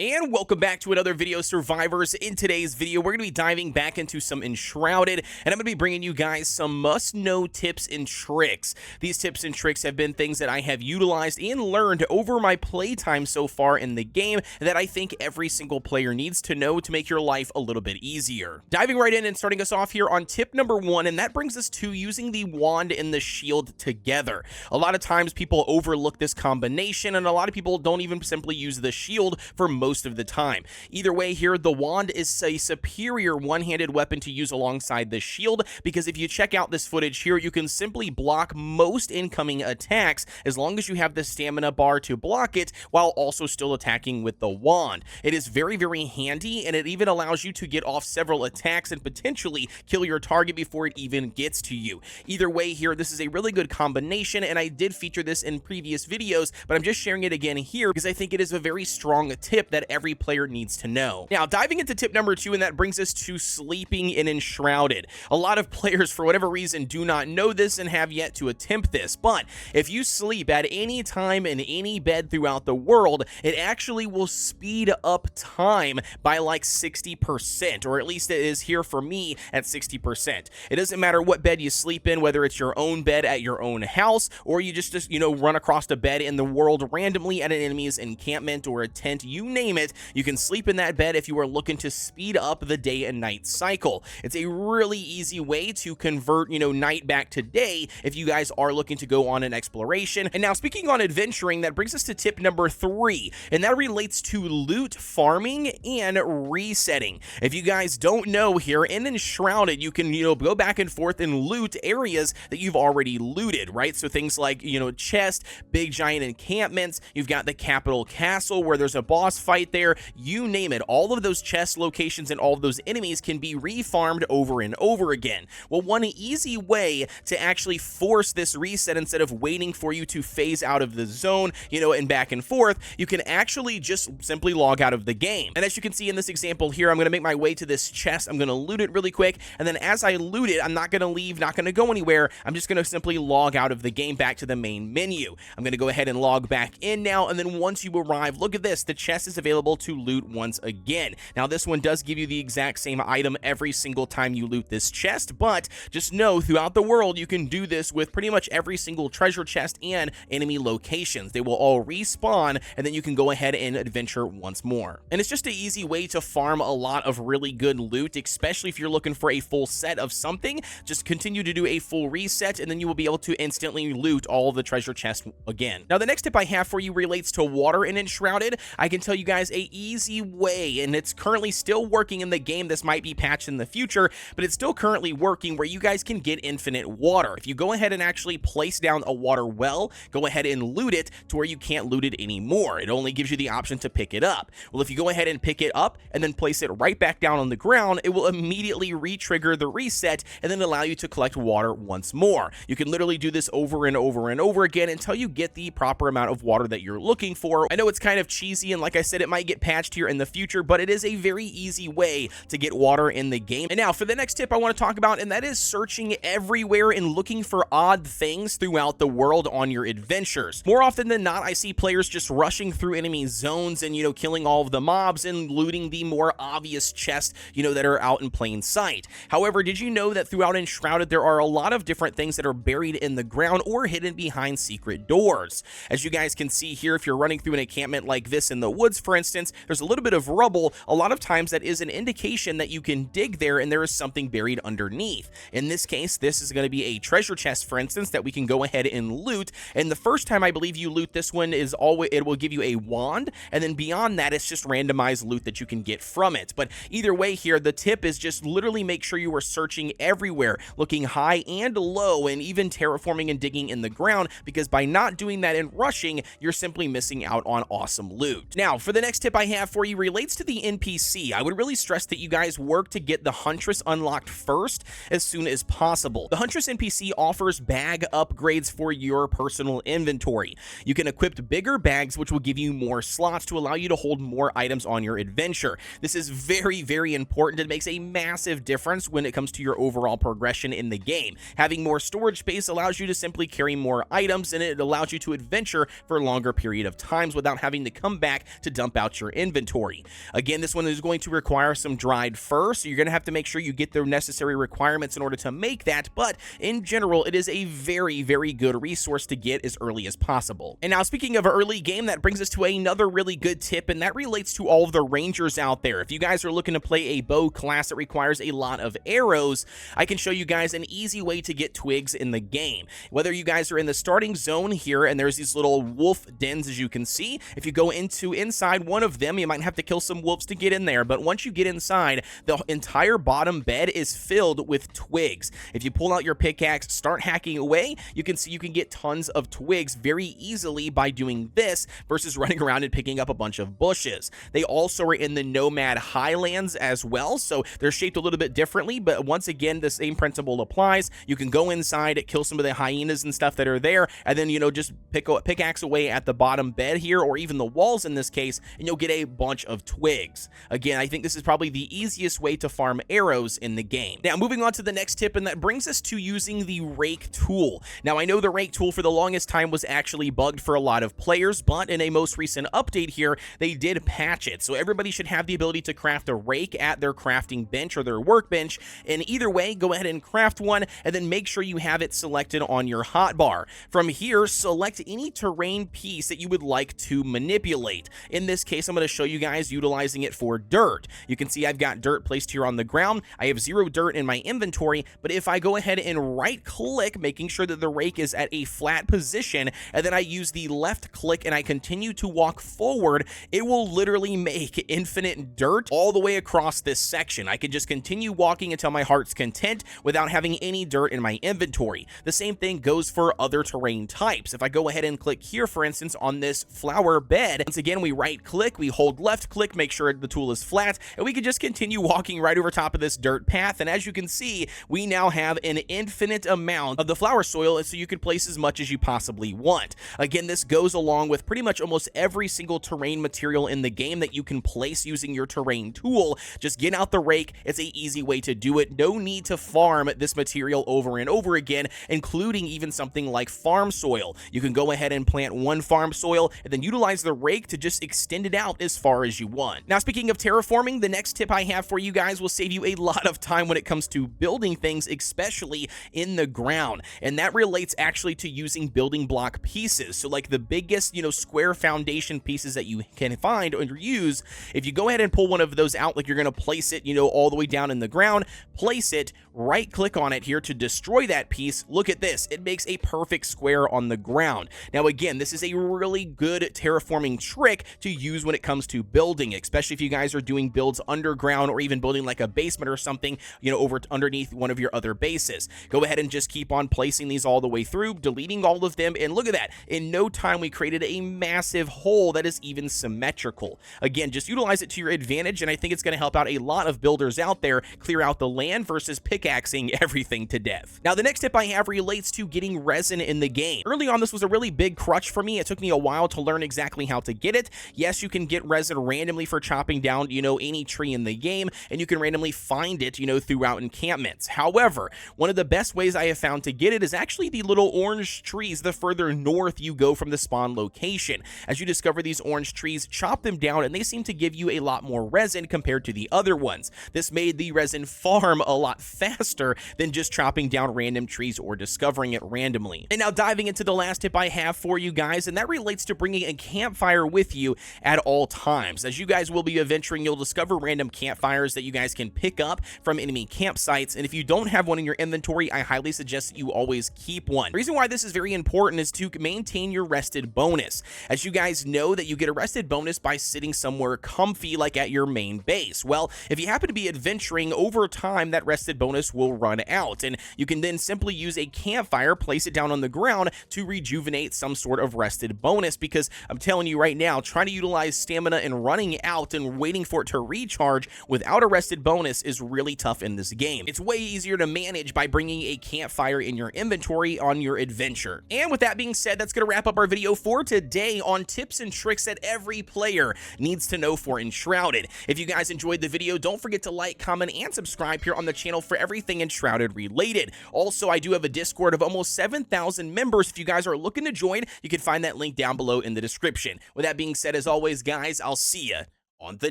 And welcome back to another video, survivors. In today's video, we're going to be diving back into some Enshrouded, and I'm going to be bringing you guys some must-know tips and tricks. These tips and tricks have been things that I have utilized and learned over my playtime so far in the game that I think every single player needs to know to make your life a little bit easier. Diving right in and starting us off here on tip number 1, and that brings us to using the wand and the shield together. A lot of times people overlook this combination, and a lot of people don't even simply use the shield for most of the time. Either way here, the wand is a superior one-handed weapon to use alongside the shield, because if you check out this footage here, you can simply block most incoming attacks as long as you have the stamina bar to block it while also still attacking with the wand. It is very, very handy, and it even allows you to get off several attacks and potentially kill your target before it even gets to you. Either way here, this is a really good combination, and I did feature this in previous videos, but I'm just sharing it again here because I think it is a very strong tip that every player needs to know. Now, diving into tip number 2, and that brings us to sleeping in Enshrouded. A lot of players, for whatever reason, do not know this and have yet to attempt this, but if you sleep at any time in any bed throughout the world, it actually will speed up time by like 60%, or at least it is here for me at 60%. It doesn't matter what bed you sleep in, whether it's your own bed at your own house, or you just run across a bed in the world randomly at an enemy's encampment or a tent, you name it, you can sleep in that bed if you are looking to speed up the day and night cycle. It's a really easy way to convert, night back to day if you guys are looking to go on an exploration. And now, speaking on adventuring, that brings us to tip number 3, and that relates to loot farming and resetting. If you guys don't know, here in Enshrouded, you can, go back and forth and loot areas that you've already looted, right? So things like, chest, big giant encampments, you've got the capital castle where there's a boss fight there, you name it. All of those chest locations and all of those enemies can be refarmed over and over again. Well, one easy way to actually force this reset instead of waiting for you to phase out of the zone, and back and forth, you can actually just simply log out of the game. And as you can see in this example here, I'm going to make my way to this chest. I'm going to loot it really quick, and then as I loot it, I'm not going to leave, not going to go anywhere. I'm just going to simply log out of the game back to the main menu. I'm going to go ahead and log back in now, and then once you arrive, look at this, the chest is available to loot once again. Now, this one does give you the exact same item every single time you loot this chest, but just know throughout the world you can do this with pretty much every single treasure chest and enemy locations. They will all respawn, and then you can go ahead and adventure once more. And it's just an easy way to farm a lot of really good loot, especially if you're looking for a full set of something. Just continue to do a full reset, and then you will be able to instantly loot all of the treasure chests again. Now, the next tip I have for you relates to water in Enshrouded. I can tell you guys a easy way, and it's currently still working in the game. This might be patched in the future, but it's still currently working, where you guys can get infinite water. If you go ahead and actually place down a water well, go ahead and loot it to where you can't loot it anymore. It only gives you the option to pick it up. Well, if you go ahead and pick it up and then place it right back down on the ground, it will immediately re-trigger the reset and then allow you to collect water once more. You can literally do this over and over and over again until you get the proper amount of water that you're looking for. I know it's kind of cheesy, and like I said, it might get patched here in the future, but it is a very easy way to get water in the game. And now for the next tip I want to talk about, and that is searching everywhere and looking for odd things throughout the world on your adventures. More often than not, I see players just rushing through enemy zones and, killing all of the mobs and looting the more obvious chests, that are out in plain sight. However, did you know that throughout Enshrouded, there are a lot of different things that are buried in the ground or hidden behind secret doors? As you guys can see here, if you're running through an encampment like this in the woods, for instance, there's a little bit of rubble. A lot of times that is an indication that you can dig there and there is something buried underneath. In this case, this is going to be a treasure chest, for instance, that we can go ahead and loot. And the first time I believe you loot this one is always, it will give you a wand, and then beyond that, it's just randomized loot that you can get from it. But either way here, the tip is just literally make sure you are searching everywhere, looking high and low, and even terraforming and digging in the ground, because by not doing that and rushing, you're simply missing out on awesome loot. Now, for the next tip I have for you relates to the NPC. I would really stress that you guys work to get the Huntress unlocked first as soon as possible. The Huntress NPC offers bag upgrades for your personal inventory. You can equip bigger bags, which will give you more slots to allow you to hold more items on your adventure. This is very, very important. It makes a massive difference when it comes to your overall progression in the game. Having more storage space allows you to simply carry more items, and it allows you to adventure for a longer period of times without having to come back to dump dump out your inventory. Again, this one is going to require some dried fur, so you're going to have to make sure you get the necessary requirements in order to make that, but in general, it is a very, very good resource to get as early as possible. And now, speaking of early game, that brings us to another really good tip, and that relates to all of the rangers out there. If you guys are looking to play a bow class that requires a lot of arrows, I can show you guys an easy way to get twigs in the game. Whether you guys are in the starting zone here, and there's these little wolf dens, as you can see, if you go inside one of them, you might have to kill some wolves to get in there, but once you get inside, the entire bottom bed is filled with twigs. If you pull out your pickaxe, start hacking away, you can see you can get tons of twigs very easily by doing this versus running around and picking up a bunch of bushes. They also are in the Nomad Highlands as well, so they're shaped a little bit differently, but once again, the same principle applies. You can go inside, kill some of the hyenas and stuff that are there, and then, just pickaxe away at the bottom bed here, or even the walls in this case, and you'll get a bunch of twigs. Again, I think this is probably the easiest way to farm arrows in the game. Now, moving on to the next tip, and that brings us to using the Rake tool. Now, I know the Rake tool for the longest time was actually bugged for a lot of players, but in a most recent update here, they did patch it. So everybody should have the ability to craft a rake at their crafting bench or their workbench. And either way, go ahead and craft one, and then make sure you have it selected on your hotbar. From here, select any terrain piece that you would like to manipulate. In this case, I'm going to show you guys utilizing it for dirt. You can see I've got dirt placed here on the ground. I have 0 dirt in my inventory, but if I go ahead and right click, making sure that the rake is at a flat position, and then I use the left click and I continue to walk forward, it will literally make infinite dirt all the way across this section. I can just continue walking until my heart's content without having any dirt in my inventory. The same thing goes for other terrain types. If I go ahead and click here, for instance, on this flower bed, once again, we right click, we hold left click, make sure the tool is flat, and we can just continue walking right over top of this dirt path. And as you can see, we now have an infinite amount of the flower soil, so you can place as much as you possibly want. Again, this goes along with pretty much almost every single terrain material in the game that you can place using your terrain tool. Just get out the rake. It's an easy way to do it. No need to farm this material over and over again, including even something like farm soil. You can go ahead and plant one farm soil and then utilize the rake to just extend it out as far as you want. Now, speaking of terraforming, the next tip I have for you guys will save you a lot of time when it comes to building things, especially in the ground. And that relates actually to using building block pieces. So like the biggest, square foundation pieces that you can find or use, if you go ahead and pull one of those out, like you're going to place it, all the way down in the ground, place it, right click on it here to destroy that piece. Look at this. It makes a perfect square on the ground. Now, again, this is a really good terraforming trick to use when it comes to building, especially if you guys are doing builds underground or even building like a basement or something, over underneath one of your other bases. Go ahead and just keep on placing these all the way through, deleting all of them, and look at that. In no time, we created a massive hole that is even symmetrical. Again, just utilize it to your advantage, and I think it's going to help out a lot of builders out there clear out the land versus pickaxing everything to death. Now, the next tip I have relates to getting resin in the game. Early on, this was a really big crutch for me. It took me a while to learn exactly how to get it. Yes, you can get resin randomly for chopping down, any tree in the game, and you can randomly find it, throughout encampments. However, one of the best ways I have found to get it is actually the little orange trees the further north you go from the spawn location. As you discover these orange trees, chop them down, and they seem to give you a lot more resin compared to the other ones. This made the resin farm a lot faster than just chopping down random trees or discovering it randomly. And now diving into the last tip I have for you guys, and that relates to bringing a campfire with you at all times. As you guys will be adventuring, you'll discover random campfires that you guys can pick up from enemy campsites, and if you don't have one in your inventory, I highly suggest that you always keep one. The reason why this is very important is to maintain your rested bonus. As you guys know that you get a rested bonus by sitting somewhere comfy like at your main base. Well, if you happen to be adventuring over time, that rested bonus will run out, and you can then simply use a campfire, place it down on the ground to rejuvenate some sort of rested bonus, because I'm telling you right now, trying to utilize stamina and running out and waiting for it to recharge without a rested bonus is really tough in this game. It's way easier to manage by bringing a campfire in your inventory on your adventure. And with that being said, that's going to wrap up our video for today on tips and tricks that every player needs to know for Enshrouded. If you guys enjoyed the video, don't forget to like, comment, and subscribe here on the channel for everything Enshrouded related. Also, I do have a Discord of almost 7,000 members. If you guys are looking to join, you can find that link down below in the description. With that being said, as always, always, guys, I'll see ya on the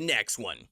next one.